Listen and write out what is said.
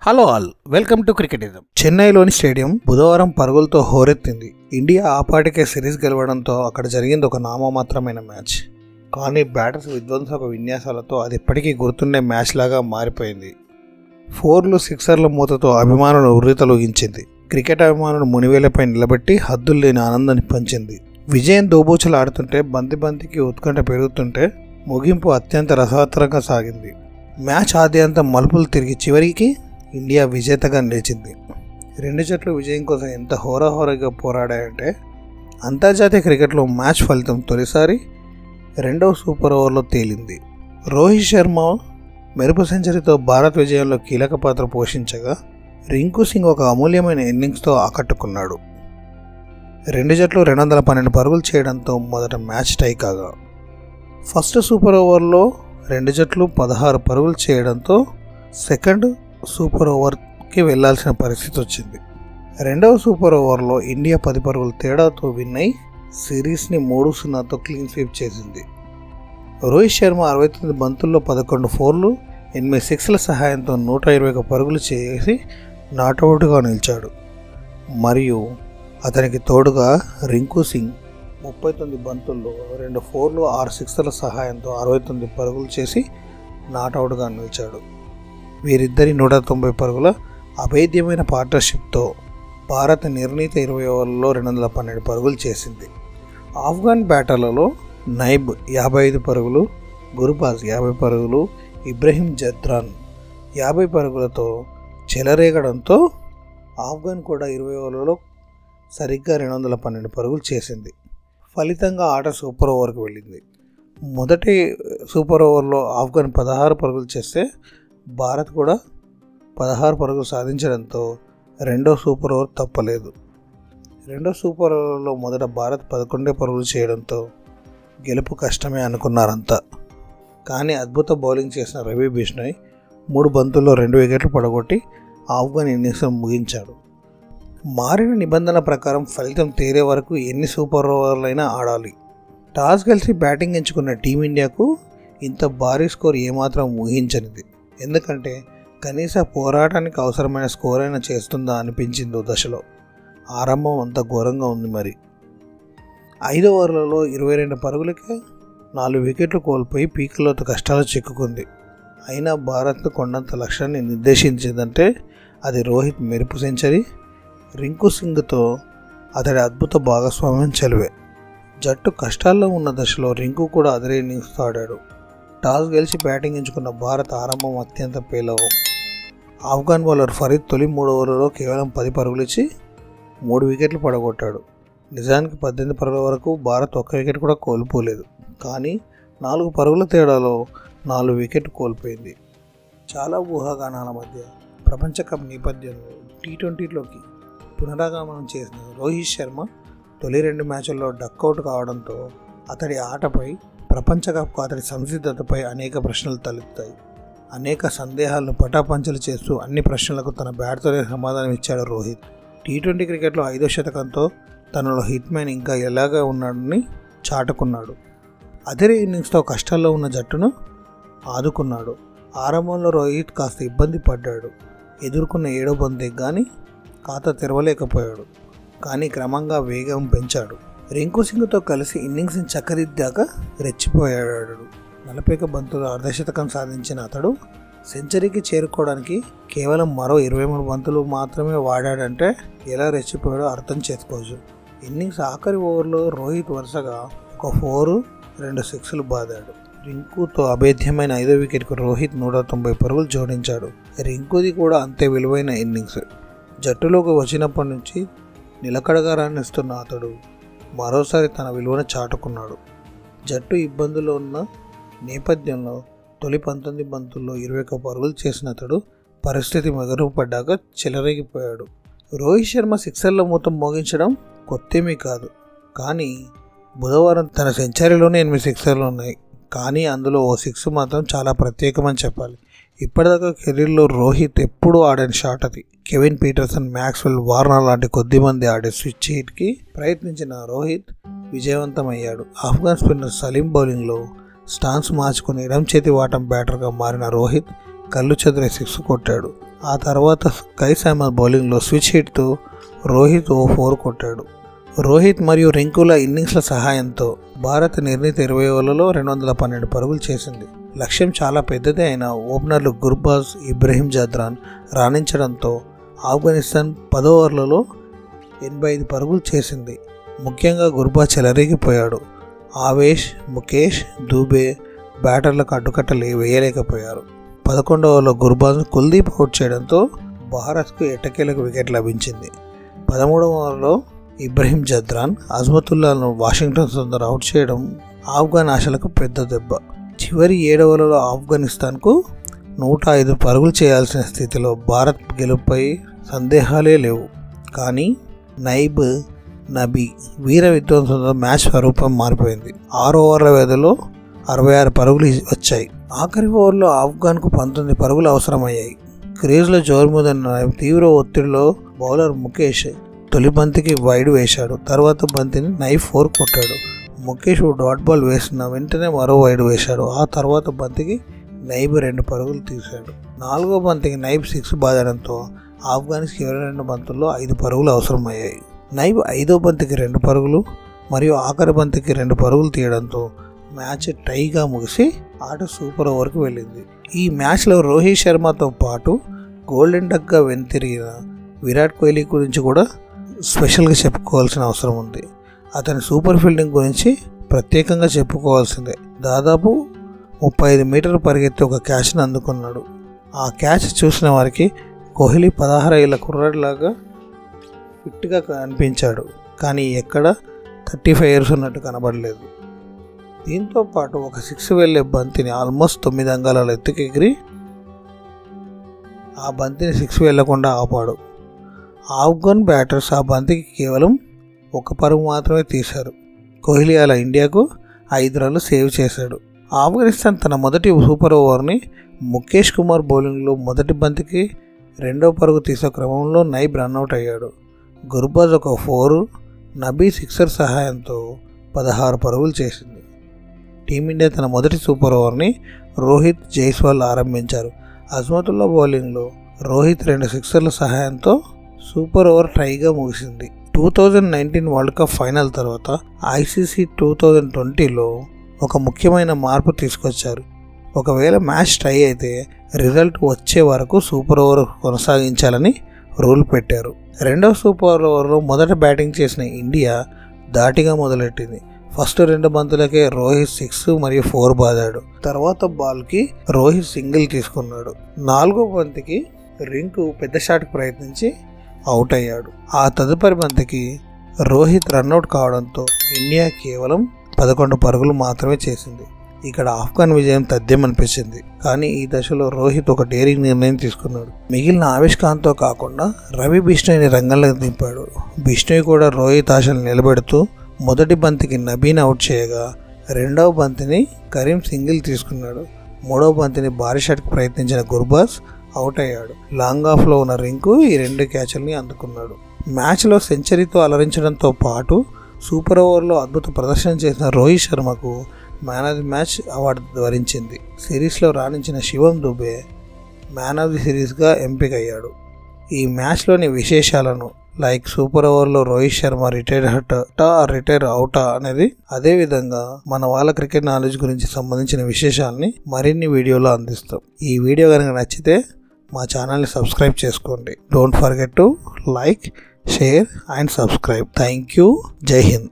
Hello all, welcome to Cricketism. చెన్నైలోని stadium బుధవారం పరుగులతో హోరెత్తింది. ఇండియా ఆపాటికే సిరీస్ గెలవడంతో అక్కడ జరిగింది ఒక నామమాత్రమైన మ్యాచ్. కానీ బ్యాటర్స్ విధ్వంసక విన్యాసాలతో అది ఎప్పటికీ గుర్తుండే మ్యాచ్ లాగా మారిపోయింది. 4లు 6ల మూతతో అభిమానులు ఉర్రితలూగించింది. క్రికెట్ అభిమానులు మునివేలపై నిలబెట్టి హద్దులు లేని ఆనందాన్ని పంచింది. విజయం దోబూచులు ఆడుతుంటే బంతికి ఉత్కంఠ పెరుగుతుంటే ముగింపు అత్యంత రసవత్తరంగా సాగింది. మ్యాచ్ ఆద్యంతం మలుపులు తిరిగి చివరికి ఇండియా విజేతగా నిలిచింది. రెండు జట్లు విజయం కోసం ఎంత హోరాహోరీగా పోరాడాయంటే అంతర్జాతీయ క్రికెట్లో మ్యాచ్ ఫలితం తొలిసారి రెండవ సూపర్ ఓవర్లో తేలింది. రోహిత్ శర్మ మెరుపు సెంచరీతో భారత్ విజయంలో కీలక పాత్ర పోషించగా రింకు సింగ్ ఒక అమూల్యమైన ఇన్నింగ్స్తో ఆకట్టుకున్నాడు. రెండు జట్లు 212 పరుగులు చేయడంతో మొదట మ్యాచ్ టై కాగా ఫస్ట్ సూపర్ ఓవర్లో రెండు జట్లు 16 పరుగులు చేయడంతో సెకండ్ సూపర్ ఓవర్కి వెళ్లాల్సిన పరిస్థితి వచ్చింది. రెండవ సూపర్ ఓవర్లో ఇండియా 10 పరుగుల తేడాతో విన్ అయి సిరీస్ని 3-0తో క్లీన్ స్వీప్ చేసింది. రోహిత్ శర్మ 69 బంతుల్లో 11 4లు 8 6ల సహాయంతో 121 పరుగులు చేసి నాట్అవుట్గా నిలిచాడు. మరియు అతనికి తోడుగా రింకు సింగ్ 39 బంతుల్లో 2 4లు 6 6ల సహాయంతో 69 పరుగులు చేసి నాట్అవుట్గా నిలిచాడు. వీరిద్దరి 190 పరుగుల అభేద్యమైన పార్ట్నర్షిప్తో భారత్ నిర్ణీత 20 ఓవర్లలో 212 పరుగులు చేసింది. ఆఫ్ఘన్ బ్యాటర్లలో నైబ్ 55 పరుగులు, గుర్బాజ్ 50 పరుగులు, ఇబ్రహీం జద్రాన్ 50 పరుగులతో చెలరేగడంతో ఆఫ్ఘన్ కూడా 20 ఓవర్లలో సరిగ్గా 212 పరుగులు చేసింది. ఫలితంగా ఆట సూపర్ ఓవర్కి వెళ్ళింది. మొదటి సూపర్ ఓవర్లో ఆఫ్ఘన్ 16 పరుగులు చేస్తే భారత్ కూడా 16 పరుగులు సాధించడంతో రెండో సూపర్ ఓవర్ తప్పలేదు. రెండో సూపర్ ఓవర్లో మొదట భారత్ 11 పరుగులు చేయడంతో గెలుపు కష్టమే అనుకున్నారంతా. కానీ అద్భుత బౌలింగ్ చేసిన రవి బిష్ణోయ్ 3 బంతుల్లో 2 వికెట్లు పడగొట్టి ఆఫ్ఘన్ ఇన్నింగ్స్ ముగించాడు. మారిన నిబంధనల ప్రకారం ఫలితం తేలే వరకు ఎన్ని సూపర్ ఓవర్లైనా ఆడాలి. టాస్ గెలిచి బ్యాటింగ్ ఎంచుకున్న టీమిండియాకు ఇంత భారీ స్కోర్ ఏమాత్రం ఊహించనిది. ఎందుకంటే కనీస పోరాటానికి అవసరమైన స్కోర్ అయినా చేస్తుందా అనిపించింది. దశలో ఆరంభం అంత ఘోరంగా ఉంది. మరి 5 ఓవర్లలో 22 పరుగులకే 4 వికెట్లు కోల్పోయి పీకలోతు కష్టాలు చిక్కుకుంది. అయినా భారత్ కొండంత లక్ష్యాన్ని నిర్దేశించిందంటే అది రోహిత్ మెరుపు సెంచరీ, రింకు సింగ్తో అతడి అద్భుత భాగస్వామ్యం చెలువే. జట్టు కష్టాల్లో ఉన్న దశలో రింకు కూడా అదే ఇన్నింగ్స్తో ఆడాడు. టాస్ గెలిచి బ్యాటింగ్ ఎంచుకున్న భారత్ ఆరంభం అత్యంత పేలవం. ఆఫ్ఘన్ బౌలర్ ఫరీద్ తొలి 3 ఓవర్లలో కేవలం 10 పరుగులు ఇచ్చి 3 వికెట్లు పడగొట్టాడు. నిజానికి 18 పరుగుల వరకు భారత్ ఒక్క వికెట్ కూడా కోల్పోలేదు. కానీ 4 పరుగుల తేడాలో 4 వికెట్ కోల్పోయింది. చాలా ఊహాగానాల మధ్య ప్రపంచ కప్ నేపథ్యంలో T20లోకి పునరాగమనం చేసిన రోహిత్ శర్మ తొలి 2 మ్యాచ్ల్లో డక్అవుట్ కావడంతో అతడి ఆటపై, ప్రపంచ కప్కు అతడి సంసిద్ధతపై అనేక ప్రశ్నలు తలెత్తాయి. అనేక సందేహాలను పటాపంచలు చేస్తూ అన్ని ప్రశ్నలకు తన బ్యాట్తోనే సమాధానం ఇచ్చాడు రోహిత్. T20 క్రికెట్లో 5వ శతకంతో తనలో హిట్ మ్యాన్ ఇంకా ఎలాగా ఉన్నాడని చాటుకున్నాడు. అదే ఇన్నింగ్స్తో కష్టాల్లో ఉన్న జట్టును ఆదుకున్నాడు. ఆరంభంలో రోహిత్ కాస్త ఇబ్బంది పడ్డాడు. ఎదుర్కొన్న 7వ బంతికి కానీ ఖాతా తెరవలేకపోయాడు. కానీ క్రమంగా వేగం పెంచాడు. రింకు సింగ్తో కలిసి ఇన్నింగ్స్ని చక్కదిద్దాక రెచ్చిపోయాడు. 40 బంతులు అర్ధశతకం సాధించిన అతడు సెంచరీకి చేరుకోవడానికి కేవలం మరో 23 బంతులు మాత్రమే వాడాడంటే ఎలా రెచ్చిపోయాడో అర్థం చేసుకోవచ్చు. ఇన్నింగ్స్ ఆఖరి ఓవర్లో రోహిత్ వరుసగా ఒక 4, 2 6లు బాదాడు. రింకుతో అభేద్యమైన 5వ వికెట్కు రోహిత్ 190 పరుగులు జోడించాడు. రింకుది కూడా అంతే విలువైన ఇన్నింగ్స్. జట్టులోకి వచ్చినప్పటి నుంచి నిలకడగా రాణిస్తున్న అతడు మరోసారి తన విలువను చాటుకున్నాడు. జట్టు ఇబ్బందుల్లో ఉన్న నేపథ్యంలో తొలి 19 బంతుల్లో 21 పరుగులు చేసిన అతడు పరిస్థితి మెరుగుపడ్డాక చెలరేగిపోయాడు. రోహిత్ శర్మ 6ల మూతం మోగించడం కొత్తేమీ కాదు. కానీ బుధవారం తన సెంచరీలోనే 8 6లు ఉన్నాయి. కానీ అందులో ఓ 6 మాత్రం చాలా ప్రత్యేకమని చెప్పాలి. ఇప్పటిదాకా కెరీర్లో రోహిత్ ఎప్పుడూ ఆడని షాట్ అది. కెవిన్ పీటర్సన్, మ్యాక్స్వెల్, వార్నర్ లాంటి కొద్దిమంది ఆడే స్విచ్ హిట్కి ప్రయత్నించిన రోహిత్ విజయవంతమయ్యాడు. ఆఫ్ఘన్ స్పిన్నర్ సలీం బౌలింగ్లో స్టాన్స్ మార్చుకుని ఎడం చేతి వాటం బ్యాటర్గా మారిన రోహిత్ కళ్ళు చెదిరే 6 కొట్టాడు. ఆ తర్వాత కైస్ అహ్మద్ బౌలింగ్లో స్విచ్ హిట్తో రోహిత్ ఓ 4 కొట్టాడు. రోహిత్ మరియు రింకుల ఇన్నింగ్స్ల సహాయంతో భారత్ నిర్ణీత 20 ఓవర్లలో 212 పరుగులు చేసింది. లక్ష్యం చాలా పెద్దదే అయిన ఓపెనర్లు గుర్బాజ్, ఇబ్రహీం జద్రాన్ రాణించడంతో ఆఫ్ఘనిస్తాన్ 10 ఓవర్లలో 85 పరుగులు చేసింది. ముఖ్యంగా గుర్బాజ్ చెలరేగిపోయాడు. ఆవేష్, ముఖేష్, దూబే బ్యాటర్లకు అడ్డుకట్టలు వేయలేకపోయారు. 11వ ఓవర్లో గుర్బాజ్ను కుల్దీప్ అవుట్ చేయడంతో భారత్కు ఎట్టకేలకు వికెట్ లభించింది. 13వ ఓవర్లో ఇబ్రహీం జద్రాన్ అజ్మతుల్లాను వాషింగ్టన్ సుందర్ అవుట్ చేయడం ఆఫ్ఘన్ ఆశలకు పెద్ద దెబ్బ. చివరి 7వ ఓవర్లో ఆఫ్ఘనిస్తాన్కు 105 పరుగులు చేయాల్సిన స్థితిలో భారత్ గెలుపుపై సందేహాలే లేవు. కానీ నైబ్, నబీ వీర విధ్వంసంతో మ్యాచ్ స్వరూపం మారిపోయింది. 6 ఓవర్ల వ్యవధిలో 66 పరుగులు వచ్చాయి. ఆఖరి ఓవర్లో ఆఫ్ఘన్కు 19 పరుగులు అవసరమయ్యాయి. క్రీజ్లో జోరుముదన్న తీవ్ర ఒత్తిడిలో బౌలర్ ముఖేష్ తొలి బంతికి వైడ్ వేశాడు. తర్వాత బంతిని నైబ్ 4 కొట్టాడు. ముఖేష్ డాట్ బాల్ వేసిన వెంటనే మరో వైడ్ వేశాడు. ఆ తర్వాత బంతికి నైబ్ 2 పరుగులు తీశాడు. 4వ బంతికి నైబ్ 6 బాదడంతో ఆఫ్ఘన్కి 22 బంతుల్లో 5 పరుగులు అవసరమయ్యాయి. నైబ్ 5వ బంతికి 2 పరుగులు మరియు ఆఖరి బంతికి 2 పరుగులు తీయడంతో మ్యాచ్ టైగా ముగిసి ఆట సూపర్ ఓవర్కి వెళ్ళింది. ఈ మ్యాచ్లో రోహిత్ శర్మతో పాటు గోల్డెన్ డక్గా వెనుతిరిగిన విరాట్ కోహ్లీ గురించి కూడా స్పెషల్గా చెప్పుకోవాల్సిన అవసరం ఉంది. అతని సూపర్ ఫీల్డింగ్ గురించి ప్రత్యేకంగా చెప్పుకోవాల్సిందే. దాదాపు 35 మీటర్లు పరిగెత్తి ఒక క్యాచ్ను అందుకున్నాడు. ఆ క్యాచ్ చూసిన వారికి కోహ్లీ 16 ఏళ్ల కుర్రాడిలాగా ఫిట్గా కనిపించాడు. కానీ ఎక్కడ 35 ఇయర్స్ ఉన్నట్టు కనబడలేదు. దీంతో పాటు ఒక 6 వెళ్ళే బంతిని ఆల్మోస్ట్ 9 అంగాళాల ఎత్తుకెగిరి ఆ బంతిని 6 వెళ్లకుండా ఆపాడు. ఆఫ్ఘన్ బ్యాటర్స్ ఆ బంతికి కేవలం 1 పరుగు మాత్రమే తీశారు. కోహ్లీ అలా ఇండియాకు 5 రన్లు సేవ్ చేశాడు. ఆఫ్ఘనిస్తాన్ తన మొదటి సూపర్ ఓవర్ని ముఖేష్ కుమార్ బౌలింగ్లో మొదటి బంతికి 2వ పరుగు తీసే క్రమంలో నైబ్ రన్అట్ అయ్యాడు. గుర్బాజ్ ఒక 4, నబీ 6 సహాయంతో 16 పరుగులు చేసింది. టీమిండియా తన మొదటి సూపర్ ఓవర్ని రోహిత్, జైస్వాల్ ఆరంభించారు. అజ్మతుల్లా బౌలింగ్లో రోహిత్ 2 సిక్సర్ల సహాయంతో సూపర్ ఓవర్ టైగా ముగిసింది. 2019 వరల్డ్ కప్ ఫైనల్ తర్వాత ఐసీసీ 2020లో ఒక ముఖ్యమైన మార్పు తీసుకొచ్చారు. ఒకవేళ మ్యాచ్ టై అయితే రిజల్ట్ వచ్చే వరకు సూపర్ ఓవర్ కొనసాగించాలని రూల్ పెట్టారు. 2వ సూపర్ ఓవర్లో మొదట బ్యాటింగ్ చేసిన ఇండియా ధాటిగా మొదలెట్టింది. ఫస్ట్ 2 బంతులకే రోహిత్ 6 మరియు 4 బాదాడు. తర్వాత బాల్కి రోహిత్ సింగిల్ తీసుకున్నాడు. 4వ బంతికి రింకు పెద్ద షాట్కి ప్రయత్నించి అవుట్ అయ్యాడు. ఆ తదుపరి బంతికి రోహిత్ రన్అట్ కావడంతో ఇండియా కేవలం 11 పరుగులు మాత్రమే చేసింది. ఇక్కడ ఆఫ్ఘన్ విజయం తథ్యమనిపించింది. కానీ ఈ దశలో రోహిత్ ఒక డేరింగ్ నిర్ణయం తీసుకున్నాడు. మిగిలిన ఆవేష్ ఖాన్తో కాకుండా రవి బిష్ణోయ్ని రంగంలోకి దింపాడు. బిష్ణోయ్ కూడా రోహిత్ ఆశలు నిలబెడుతూ మొదటి బంతికి నబీని అవుట్ చేయగా 2వ బంతిని కరీం సింగిల్ తీసుకున్నాడు. 3వ బంతిని భారీ షాట్కి ప్రయత్నించిన గుర్బాజ్ అవుట్ అయ్యాడు. లాంగ్ ఆఫ్లో ఉన్న రింకు ఈ 2 క్యాచ్ల్ని అందుకున్నాడు. మ్యాచ్లో సెంచరీతో అలరించడంతో పాటు సూపర్ ఓవర్లో అద్భుత ప్రదర్శన చేసిన రోహిత్ శర్మకు man of the match award వరించింది. సిరీస్లో రాణించిన Shivam Dube man of the సిరీస్గా ఎంపికయ్యాడు. ఈ మ్యాచ్లోని విశేషాలను లైక్ సూపర్ ఓవర్లో రోహిత్ శర్మ రిటైర్ అవుటా అనేది, అదేవిధంగా మన వాళ్ళ క్రికెట్ నాలెడ్జ్ గురించి సంబంధించిన విశేషాలని మరిన్ని వీడియోలో అందిస్తాం. ఈ వీడియో కనుక నచ్చితే మా ఛానల్ని సబ్స్క్రైబ్ చేసుకోండి. Don't forget to like, share and subscribe. Thank you. జై హింద్.